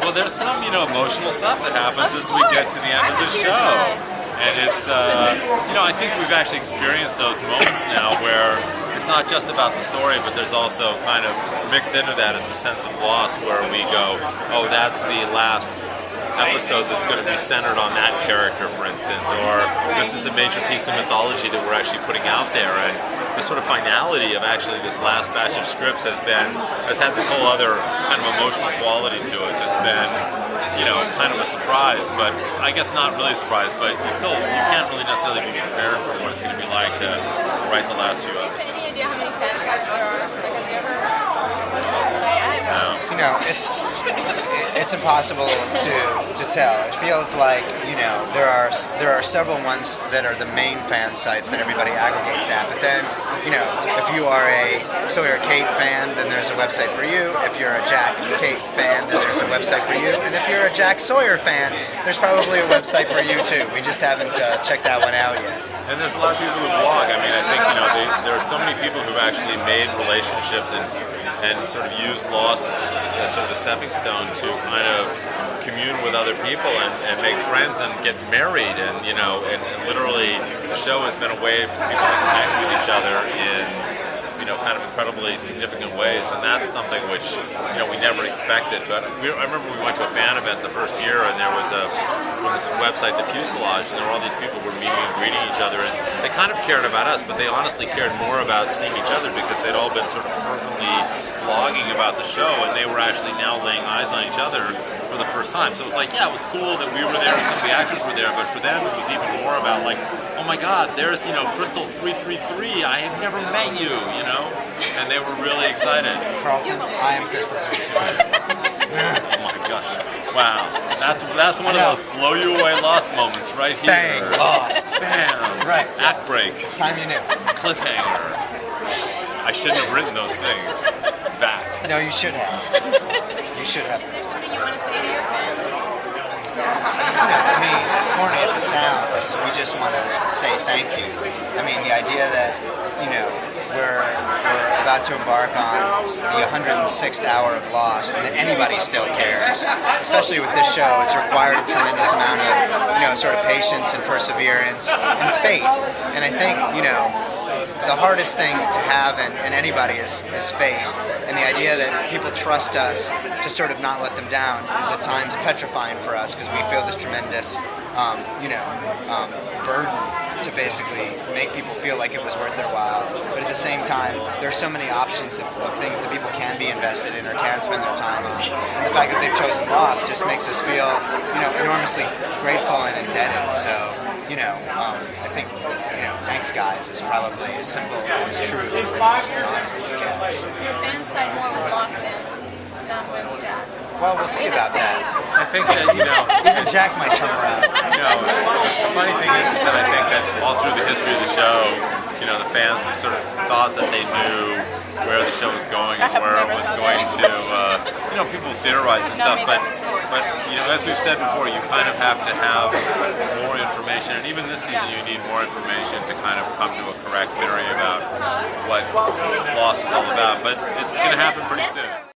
Well, there's some, emotional stuff that happens as we get to the end of the show. And it's, I think we've actually experienced those moments now where it's not just about the story, but there's also kind of mixed into that is the sense of loss where we go, oh, that's the last episode that's going to be centered on that character, for instance, or this is a major piece of mythology that we're actually putting out there, and the sort of finality of actually this last batch of scripts has had this whole other kind of emotional quality to it that's been, kind of a surprise, but I guess not really a surprise, but you can't really necessarily be prepared for what it's going to be like to write the last few episodes. Any idea how many fan sites there are? Like, have you ever say I have No. It's impossible to tell. It feels like there are several ones that are the main fan sites that everybody aggregates at. But then if you are a Sawyer Kate fan, then there's a website for you. If you're a Jack Kate fan, then there's a website for you. And if you're a Jack Sawyer fan, there's probably a website for you too. We just haven't checked that one out yet. And there's a lot of people who blog. I mean, I think there are so many people who've actually made relationships and sort of used Lost as sort of a stepping stone to kind of commune with other people and make friends and get married, and literally the show has been a way for people to connect with each other in kind of incredibly significant ways, and that's something which we never expected. But I remember we went to a fan event the first year, and there was on this website, the Fuselage, and there were all these people who were meeting and greeting each other, and they kind of cared about us, but they honestly cared more about seeing each other because they'd all been sort of fervently blogging about the show, and they were actually now laying eyes on each other for the first time. So it was like, yeah, it was cool that we were there and some of the actors were there, but for them it was even more about like, oh my God, there's Crystal 333. I have never met you, and they were really excited. Carlton, I am Crystal 333. Oh my gosh! Wow, that's one of those blow you away Lost moments right here. Bang, Lost. Bam. Right. Act break. It's time you knew. Cliffhanger. I shouldn't have written those things back. No, you should have. You should have. Is there something you want to say to your fans? I mean, as corny as it sounds, we just want to say thank you. I mean, the idea that, we're about to embark on the 106th hour of Lost, and that anybody still cares, especially with this show, it's required a tremendous amount of, sort of patience and perseverance and faith. And I think, the hardest thing to have in anybody is faith. And the idea that people trust us to sort of not let them down is at times petrifying for us because we feel this tremendous, burden to basically make people feel like it was worth their while. But at the same time, there are so many options of things that people can be invested in or can spend their time on. And the fact that they've chosen Lost just makes us feel, enormously grateful and indebted. So, I think, thanks guys is probably as simple and as true and as honest as it gets. Your fans side more with Locke then, not with Jack. Well, we'll see about that. I think that, Even Jack might come around. the funny thing is that I think that all through the history of the show, the fans have sort of thought that they knew where the show was going and where it was going to, people theorize and stuff, but as we've said before, you kind of have to have more information, and even this season you need more information to kind of come to a correct theory about what Lost is all about, but it's going to happen pretty soon.